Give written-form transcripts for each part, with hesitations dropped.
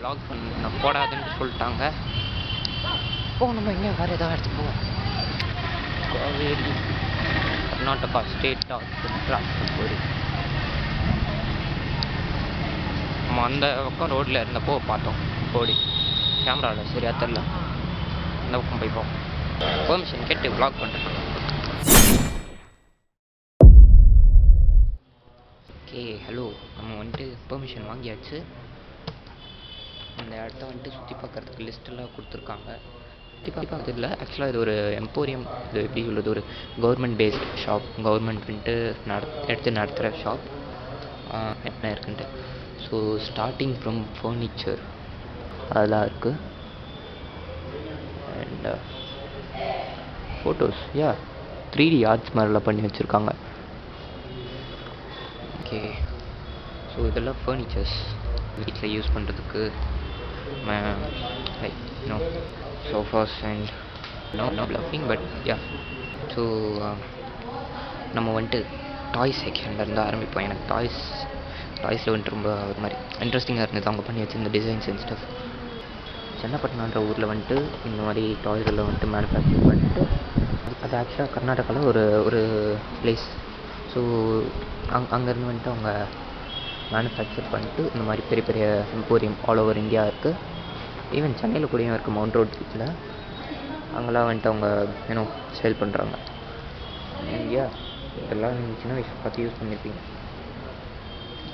Vlog பண்ண போடாதுன்னு சொல்லிட்டாங்க. இப்போ நம்ம எங்கே வேறு ஏதாவது இடத்துக்கு போவோம். காவேரி கர்நாடகா ஸ்டேட் டிரான்ஸ்போர்ட் போய் நம்ம அந்த பக்கம் ரோட்டில் இருந்தப்போ பார்த்தோம். கோடி கேமராவில் சரியாக தெரில. அந்த பக்கம் போய் போவோம். பெர்மிஷன் கேட்டு வ்ளாக் பண்ணுறேன். ஓகே ஹலோ, நம்ம வந்துட்டு பெர்மிஷன் வாங்கியாச்சு. இந்த இடத்த வந்துட்டு சுற்றி பார்க்குறதுக்கு லிஸ்ட்டெல்லாம் கொடுத்துருக்காங்க. சுற்றி பார்க்குறது இல்லை, ஆக்சுவலாக இது ஒரு எம்போரியம். இது எப்படி சொல்கிறது, ஒரு கவர்மெண்ட் பேஸ்ட் ஷாப். கவர்மெண்ட் வந்துட்டு எடுத்து நடத்துகிற ஷாப் என்ன இருக்குன்ட்டு. ஸோ ஸ்டார்டிங் ஃப்ரம் ஃபர்னிச்சர் அதெல்லாம் இருக்குது. அண்ட் ஃபோட்டோஸ் 3D ஆர்ட்ஸ் மாதிரிலாம் பண்ணி வச்சுருக்காங்க. ஓகே, ஸோ இதெல்லாம் ஃபர்னிச்சர்ஸ் வீட்டில் யூஸ் பண்ணுறதுக்கு. Like sofas and no bluffing but so நம்ம வந்துட்டு டாய்ஸ் செக்ஷன்லேருந்து ஆரம்பிப்போம். எனக்கு டாய்ஸில் வந்துட்டு ரொம்ப ஒரு மாதிரி இன்ட்ரெஸ்டிங்காக இருந்தது அவங்க பண்ணி வச்சுருந்த டிசைன்ஸ் அண்ட் ஸ்டஃப். சென்னப்பட்டினன்ற ஊரில் வந்துட்டு இந்த மாதிரி டாய்ஸ் எல்லாம் வந்துட்டு மேனுஃபேக்சர் பண்ணிட்டு, அது ஆக்சுவலாக கர்நாடகாவில் ஒரு பிளேஸ். ஸோ அங்கேருந்து வந்துட்டு அவங்க மேனுஃபேக்சர் பண்ணிட்டு இந்த மாதிரி பெரிய பெரிய எம்போரியம் ஆல் ஓவர் இந்தியா இருக்குது. ஈவன் சென்னையில் கூடயும் இருக்குது, மவுண்ட் ரோட் பீச்சில். அங்கெல்லாம் வந்துட்டு அவங்க சேல் பண்ணுறாங்க. இந்தியா இதெல்லாம் நீங்கள் சின்ன வயசு பார்த்து யூஸ் பண்ணியிருப்பீங்க.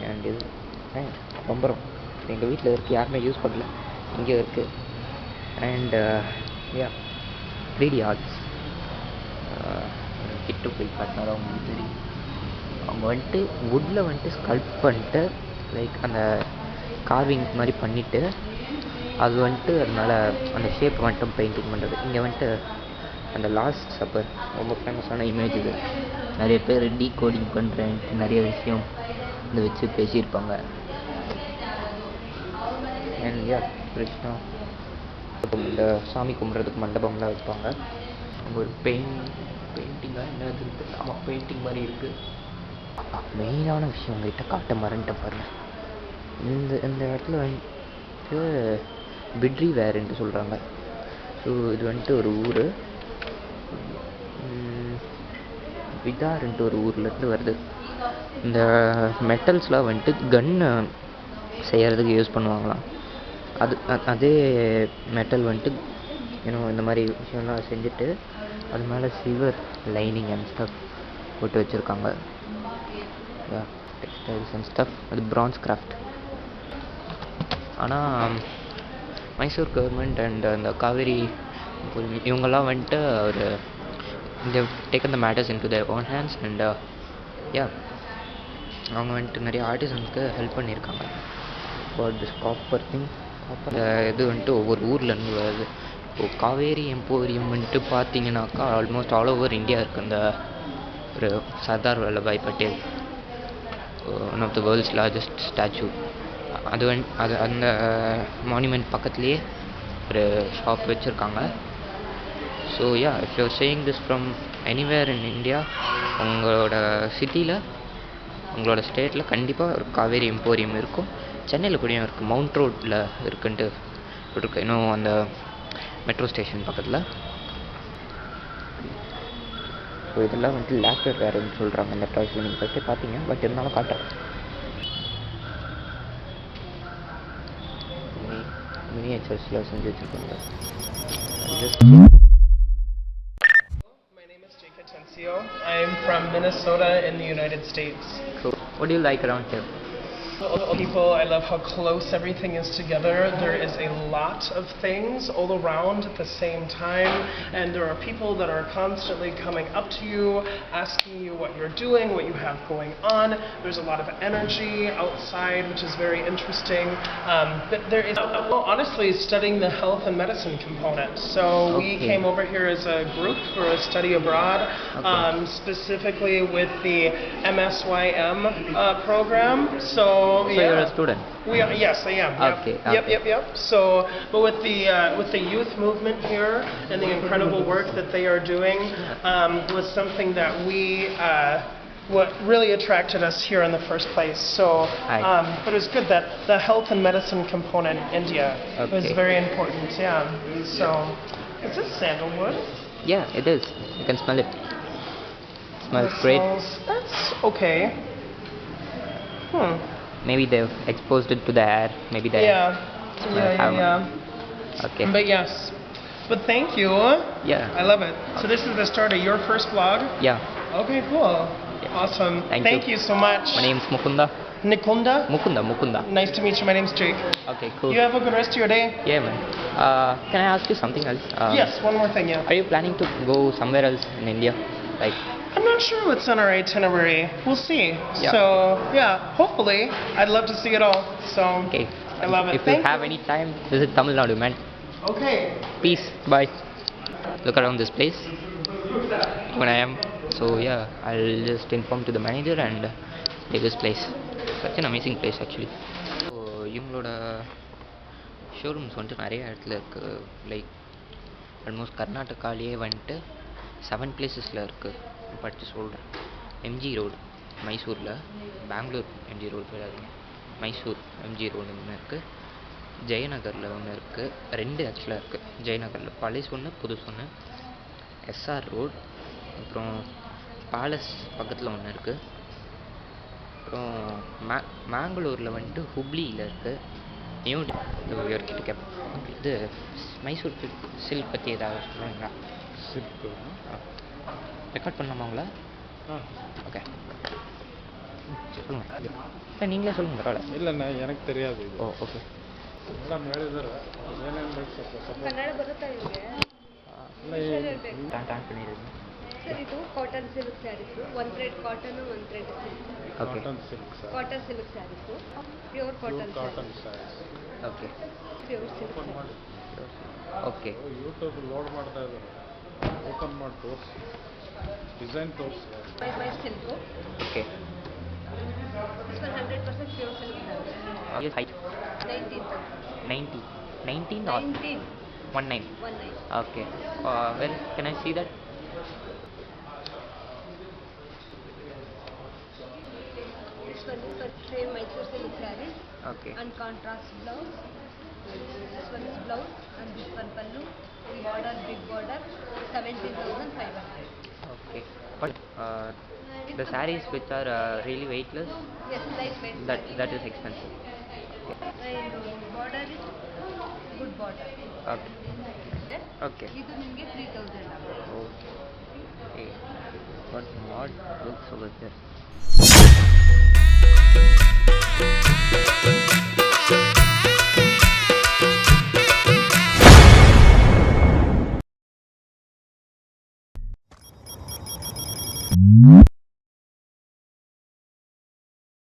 அண்ட் இது பம்பரம் எங்கள் வீட்டில் இருக்குது, யாருமே யூஸ் பண்ணல, இங்கே இருக்குது. அண்ட் 3D ஆர்ட்ஸ் கிட்ட போய் காட்டினாலும் அவங்களுக்கு தெரியும். அவங்க வந்துட்டு வுட்டில் வந்துட்டு ஸ்கல்ப் பண்ணிட்டு லைக் அந்த கார்விங் மாதிரி பண்ணிவிட்டு அது வந்துட்டு அதனால் அந்த ஷேப் வந்துட்டு பெயிண்டிங் பண்ணுறது. இங்கே வந்துட்டு அந்த லாஸ்ட் சப்பர் ரொம்ப ஃபேமஸான இமேஜ் இது. நிறைய பேர் டீகோடிங் பண்ணுறேன்ட்டு நிறைய விஷயம் இதை வச்சு பேசியிருப்பாங்க. அண்ட் கிருஷ்ணா இந்த சாமி கும்பிட்றதுக்கு மண்டபம்லாம் வைப்பாங்க. அங்கே ஒரு பெயிண்டிங்காக என்னது, ஆமாம் பெயிண்டிங் மாதிரி இருக்குது. மெயினான விஷயம் உங்கள்கிட்ட காட்ட மறந்துட்டேன் பாருங்கள். இந்த இடத்துல வந்துட்டு பிட்ரி வேர்ன்ட்டு சொல்கிறாங்க. ஸோ இது வந்துட்டு ஒரு ஊர், விதார்ன்ட்டு ஒரு ஊர்லேருந்து வருது. இந்த மெட்டல்ஸ்லாம் வந்துட்டு கன்னு செய்கிறதுக்கு யூஸ் பண்ணுவாங்களாம். அதே மெட்டல் வந்துட்டு இந்த மாதிரி விஷயம்லாம் செஞ்சுட்டு அது மேலே சில்வர் லைனிங் அண்ட் ஸ்டஃப் போட்டு வச்சுருக்காங்க. டெக்ஸ்டைல்ஸ் அண்ட் ஸ்டஃப், அது பிரான்ஸ் கிராஃப்ட். ஆனால் மைசூர் கவர்மெண்ட் அண்ட் அந்த காவேரி இவங்கெல்லாம் வந்துட்டு ஒரு taken the matters in to their own hands. And அவங்க வந்துட்டு நிறைய ஆர்டிசன்ஸ்க்கு ஹெல்ப் பண்ணியிருக்காங்க ஃபார் திஸ் காப்பர் திங். இது வந்துட்டு ஒவ்வொரு ஊர்லேருந்து வருது. இப்போது காவேரி எம்போரியம் வந்துட்டு பார்த்தீங்கன்னாக்கா ஆல்மோஸ்ட் ஆல் ஓவர் இந்தியா இருக்குது. அந்த ஒரு Sardar Vallabhbhai Patel, one of the world's largest statue, அது அந்த மானுமெண்ட் பக்கத்துலேயே ஒரு ஷாப் வச்சுருக்காங்க. So if you saying this from anywhere in India, உங்களோட சிட்டியில் உங்களோட ஸ்டேட்டில் கண்டிப்பாக ஒரு காவேரி எம்போரியம் இருக்கும். சென்னையில் கூடயும் இருக்குது, மவுண்ட் ரோட்டில் இருக்குன்ட்டு இருக்கு, இன்னும் அந்த மெட்ரோ ஸ்டேஷன் பக்கத்தில். ஸோ இதெல்லாம் வந்துட்டு லேக்கர் வேறுன்னு சொல்கிறாங்க இந்த டாய்ஸில். நீங்கள் ஃபஸ்ட்டு பார்த்தீங்க, பட் இருந்தாலும் காட்டுறேன். மினியேச்சர்ஸ்லாம் செஞ்சு வச்சுருக்காங்க. I'm from Minnesota in the United States. So, what do you like around here? People, I love how close everything is together. There is a lot of things all around at the same time, and there are people that are constantly coming up to you, asking you what you're doing, what you have going on. There's a lot of energy outside, which is very interesting. But there is, honestly, studying the health and medicine component. So we came over here as a group for a study abroad, specifically with the MSYM program. So you're a student? Yes, I am. Yep. So, but with the youth movement here and the incredible work that they are doing, was something that we what really attracted us here in the first place. So, Hi. but it was good that the health and medicine component in India was Okay. very important. Yeah. So, is this sandalwood? Yeah, it is. You can smell it. Smells great. That's okay. Maybe they've exposed it to the air. Maybe they have. Okay. But yes. But thank you. Yeah. I love it. So this is the start of your first vlog? Yeah. Okay, cool. Yeah. Awesome. Thank you. you so much. My name's Mukunda. Nikunda? Mukunda. Nice to meet you. My name's Jake. Okay, cool. You have a good rest of your day. Yeah, man. Can I ask you something else? Yes, one more thing, yeah. Are you planning to go somewhere else in India? Like, I'm not sure what's on our itinerary. We'll see. Yeah. So, yeah, hopefully. I'd love to see it all. So, okay. I love it. If Thank you have any time, visit Tamil Nadu, man. Okay. Peace. Bye. Look around this place. When I am. So yeah, I'll just inform to the manager and leave this place. Such an amazing place actually. So இவங்களோட showrooms வந்துட்டு நிறைய இடத்துல இருக்குது. Like almost கர்நாடகாலேயே வந்துட்டு 7 பிளேசஸில் இருக்குது. படித்து சொல்கிறேன். MG road மைசூரில், பெங்களூர் எம்ஜி ரோடு கிடையாதுங்க, மைசூர் எம்ஜி ரோடு ஒன்று இருக்குது, ஜெயநகரில் ஒன்று இருக்குது, 2 ஆக்சுவலாக இருக்குது. ஜெயநகரில் பழசு ஒன்று, புதுசு ஒன்று. எஸ்ஆர் ரோடு, அப்புறம் பேலஸ் பக்கத்தில் ஒன்று இருக்குது. அப்புறம் மேங்களூரில் வந்துட்டு ஹுப்ளியில் இருக்குது. நியூ இவர்கிட்ட கேட்பேன். இது மைசூர் சில்க் பற்றி ஏதாவது சொல்லுவீங்களா? சில்க்கு ரெக்கார்ட் பண்ணலாமா உங்களா? ஓகே சொல்லுங்கள். இல்லை நீங்களே சொல்லுங்கள், பரவாயில்ல. இல்லைண்ணா எனக்கு தெரியாது. ಓ ಓಕೆ. ಮೇಡಮ್ ಹೇಳಿದಾರೆ ಏನೇನು ಬೇಕು ಸ್ವಲ್ಪ ಕನ್ನಡ ಬರುತ್ತಾ ನಿಮಗೆ? ಟ್ರಾನ್ಸ್ பண்ணிடுங்க. ಸರ್ ಇದು cotton silk sarees, 1 thread cotton 1 thread silk. Okay cotton silk sir. Cotton silk sarees, pure cotton cotton sarees. Okay pure silk open ಮಾಡಿ. ಓಕೆ. ಯೂಟ್ಯೂಬ್ ಲೋಡ್ ಮಾಡ್ತಾ ಇದ್ದಾರೆ. ಓಪನ್ ಮಾಡಿ ತೋರಿಸಿ, ಡಿಸೈನ್ ತೋರಿಸಿ. ಬೈ silk. Okay. This one 100% pure silk sarees. Height 19,000. 19 or 19. 19? 19. Okay. Well, can I see that? This one is for same Mysore silk sarees. Okay. And contrast blouse. This one is blouse and this one pallu. Border, big border, 17,500. Okay. But the sarees which are really weightless, Yes, lightweight. that is expensive. And border is good border. Okay. Okay. ಇದು ನಿಮಗೆ 3,000 ಆಗುತ್ತೆ. Okay. But not books over there.